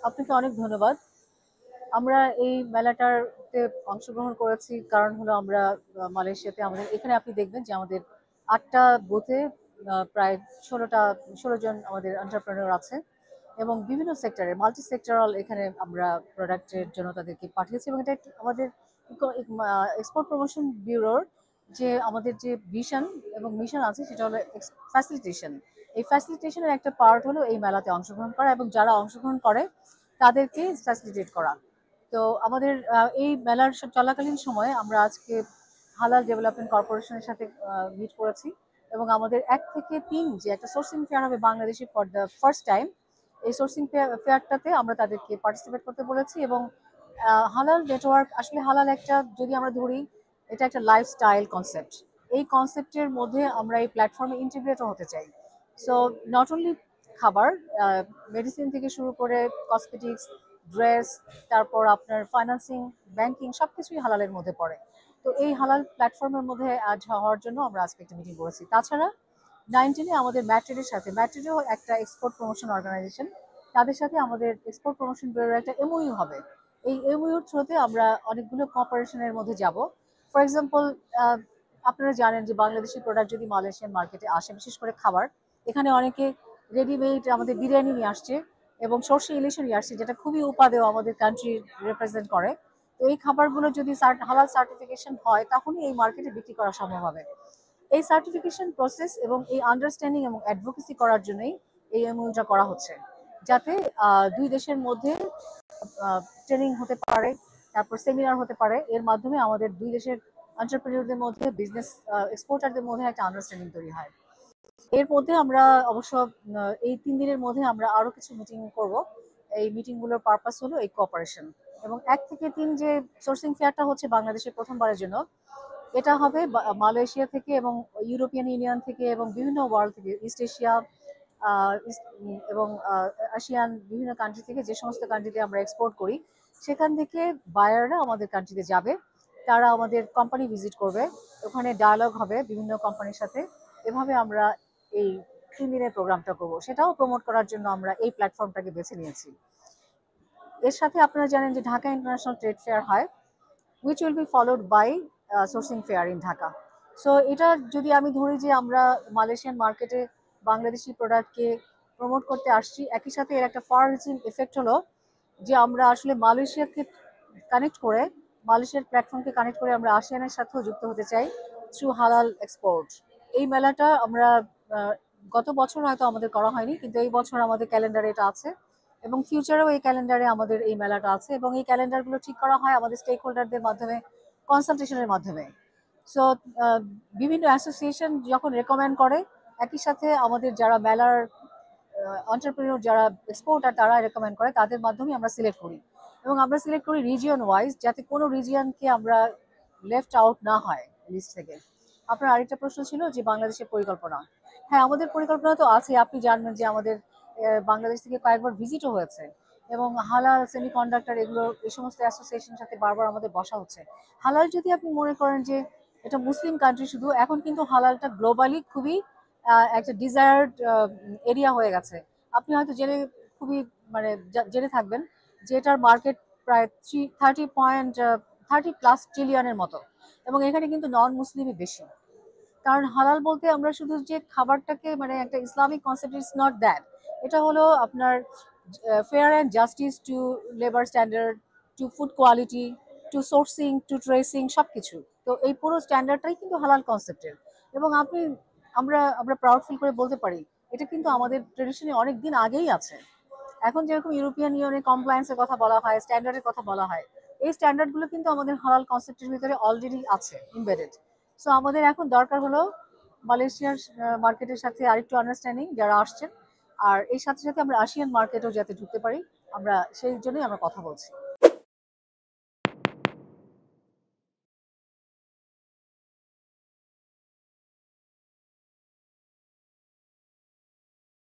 আপনাকে অনেক ধন্যবাদ। আমরা এই মেলাটাতে অংশগ্রহণ করেছি কারণ হলো আমরা মালয়েশিয়াতে আমাদের এখানে আপনি দেখবেন যে আমাদের ৮টা বুথে প্রায় ১৬ জন আমাদের এন্টারপ্রেনিউর আছে এবং বিভিন্ন সেক্টরে মাল্টি সেক্টরাল এখানে আমরা প্রোডাক্টের জন্য তাদেরকে পাঠিয়েছি এবং এটা আমাদের এক্সপোর্ট প্রমোশন ব্যুরোর যে আমাদের যে ভিশন এবং মিশন আছে সেটা হলো ফ্যাসিলিটেশন। এই ফ্যাসিলিটেশনের একটা পার্ট হলো এই মেলাতে অংশগ্রহণ করা এবং যারা অংশগ্রহণ করে তাদেরকে ফ্যাসিলিটেট করা। তো আমাদের এই মেলার চলাকালীন সময়ে আমরা আজকে হালাল ডেভেলপমেন্ট কর্পোরেশনের সাথে মিট করেছি এবং আমাদের ১ থেকে ৩ যে একটা সোর্সিং ফেয়ার হবে বাংলাদেশে ফর দ্য ফার্স্ট টাইম, এই সোর্সিং ফেয়ারটাতে আমরা তাদেরকে পার্টিসিপেট করতে বলেছি এবং হালাল নেটওয়ার্ক আসলে হালাল একটা যদি আমরা ধরি এটা একটা লাইফস্টাইল কনসেপ্ট। এই কনসেপ্টের মধ্যে আমরা এই প্ল্যাটফর্মে ইন্টিগ্রেটও হতে চাই। সো নট অনলি খাবার, মেডিসিন থেকে শুরু করে কসমেটিক্স, ড্রেস, তারপর আপনার ফাইন্যান্সিং, ব্যাংকিং সবকিছুই হালালের মধ্যে পড়ে। তো এই হালাল প্ল্যাটফর্মের মধ্যে অ্যাড হওয়ার জন্য আমরা আজকে একটা মিটিং করেছি। তাছাড়া 19-এ আমাদের ম্যাট্রিডের সাথে, ম্যাট্রিডও একটা এক্সপোর্ট প্রমোশন অর্গানাইজেশন, তাদের সাথে আমাদের এক্সপোর্ট প্রমোশন ব্যুরোর একটা এমওইউ হবে। এই এমওইউর থ্রুতে আমরা অনেকগুলো কোঅপারেশনের মধ্যে যাব। ফর এক্সাম্পল, আপনারা জানেন যে বাংলাদেশি প্রোডাক্ট যদি মালয়েশিয়ান মার্কেটে আসে, বিশেষ করে খাবার, এখানে অনেকে রেডিমেড আমাদের বিরিয়ানি নিয়ে আসছে এবং সর্ষে ইলিশও নিয়ে আসছে, যেটা খুবই উপাদেয় আমাদের কান্ট্রি রিপ্রেজেন্ট করে। তো এই খাবারগুলো যদি হালাল সার্টিফিকেশন হয় তখনই এই মার্কেটে বিক্রি করা সম্ভব হবে। এই সার্টিফিকেশন প্রসেস এবং এই আন্ডারস্ট্যান্ডিং এবং অ্যাডভোকেসি করার জন্যই এই এমওইউটা করা হচ্ছে, যাতে দুই দেশের মধ্যে ট্রেনিং হতে পারে, তারপর সেমিনার হতে পারে। এর মাধ্যমে আমাদের দুই দেশের এন্টারপ্রেনিউরদের মধ্যে, বিজনেস এক্সপোর্টারদের মধ্যে একটা আন্ডারস্ট্যান্ডিং তৈরি হয়। এর মধ্যে আমরা অবশ্য এই ৩ দিনের মধ্যে আমরা আরো কিছু মিটিং করব। এই মিটিংগুলোর পারপাস হলো এই কোঅপারেশন। এবং ১ থেকে ৩ যে সোর্সিং ফেয়ারটা হচ্ছে বাংলাদেশে প্রথমবারের জন্য, এটা হবে মালয়েশিয়া থেকে এবং ইউরোপিয়ান ইউনিয়ন থেকে এবং বিভিন্ন ওয়ার্ল্ড থেকে, ইস্ট এশিয়া এবং এশিয়ান বিভিন্ন কান্ট্রি থেকে, যে সমস্ত কান্ট্রিতে আমরা এক্সপোর্ট করি সেখান থেকে বায়াররা আমাদের কান্ট্রিতে যাবে। তারা আমাদের কোম্পানি ভিজিট করবে, ওখানে ডায়ালগ হবে বিভিন্ন কোম্পানির সাথে। এভাবে আমরা এই ৩ দিনের প্রোগ্রামটা করব। সেটাও প্রমোট করার জন্য আমরা এই প্ল্যাটফর্মটাকে বেছে নিয়েছি। এর সাথে আপনারা জানেন যে ঢাকা ইন্টারন্যাশনাল ট্রেড ফেয়ার হয়, which will be followed by sourcing fair in Dhaka. So এটা যদি আমি ধরি যে আমরা মালয়েশিয়ান মার্কেটে বাংলাদেশি প্রোডাক্টকে প্রমোট করতে আসছি, একই সাথে এর একটা ফার রিচিং এফেক্ট হলো যে আমরা আসলে মালয়েশিয়াকে কানেক্ট করে, মালয়েশিয়ার প্ল্যাটফর্মকে কানেক্ট করে আমরা আসিয়ানের সাথেও যুক্ত হতে চাই থ্রু হালাল এক্সপোর্ট। এই মেলাটা আমরা গত বছর হয়তো আমাদের করা হয়নি, কিন্তু এই বছর আমাদের ক্যালেন্ডারে এটা আছে এবং ফিউচারেও এই ক্যালেন্ডারে আমাদের এই মেলাটা আছে এবং এই ক্যালেন্ডারগুলো ঠিক করা হয় আমাদের স্টেক হোল্ডারদের মাধ্যমে, কনসালটেশনের মাধ্যমে। সো বিভিন্ন অ্যাসোসিয়েশন যখন রেকমেন্ড করে, একই সাথে আমাদের যারা মেলার এন্টারপ্রেনিউর, যারা এক্সপোর্টার, তারা রেকমেন্ড করে, তাদের মাধ্যমে আমরা সিলেক্ট করি এবং আমরা সিলেক্ট করি রিজিয়ন ওয়াইজ, যাতে কোনো রিজিয়নকে আমরা লেফট আউট না হয় লিস্ট থেকে। আপনার আরেকটা প্রশ্ন ছিল যে বাংলাদেশের পরিকল্পনা। হ্যাঁ, আমাদের পরিকল্পনা তো আছে। আপনি জানবেন যে আমাদের বাংলাদেশ থেকে কয়েকবার ভিজিটও হয়েছে এবং হালাল, সেমিকন্ডাক্টর, এগুলো এই সমস্ত অ্যাসোসিয়েশনের সাথে বারবার আমাদের বসা হচ্ছে। হালাল যদি আপনি মনে করেন যে এটা মুসলিম কান্ট্রি শুধু, এখন কিন্তু হালালটা গ্লোবালি খুবই একটা ডিজায়ার্ড এরিয়া হয়ে গেছে। আপনি হয়তো জেনে খুবই মানে জেনে থাকবেন যে এটার মার্কেট প্রায় 30+ ট্রিলিয়নের মতো এবং এখানে কিন্তু নন মুসলিমই বেশি। কারণ হালাল বলতে আমরা শুধু যে খাবারটাকে মানে একটা Islamic concept, it's not that. এটা হলো আপনার fair and justice to labour standard, to food quality, to sourcing, to tracing, সব কিছু। তো এই পুরো স্ট্যান্ডার্ডটাই কিন্তু হালাল কনসেপ্টের। এবং আপনি আমরা আমরা প্রাউড ফিল করে বলতে পারি এটা কিন্তু আমাদের ট্রেডিশনে অনেক দিন আগেই আছে। এখন যেরকম ইউরোপিয়ান ইউনিয়নের কমপ্লায়েন্সের কথা বলা হয়, স্ট্যান্ডার্ডের কথা বলা হয়, এই স্ট্যান্ডার্ডগুলো কিন্তু আমাদের হালাল কনসেপ্টের ভিতরে অলরেডি আছে ইমবেডেড। সো আমাদের এখন দরকার হলো মালয়েশিয়ার মার্কেটের সাথে আরেকটু আন্ডারস্ট্যান্ডিং যারা আসছেন, আর এই সাথে সাথে আমরা আসিয়ান মার্কেটেও যাতে ঢুকতে পারি, আমরা সেই জন্যই আমরা কথা বলছি।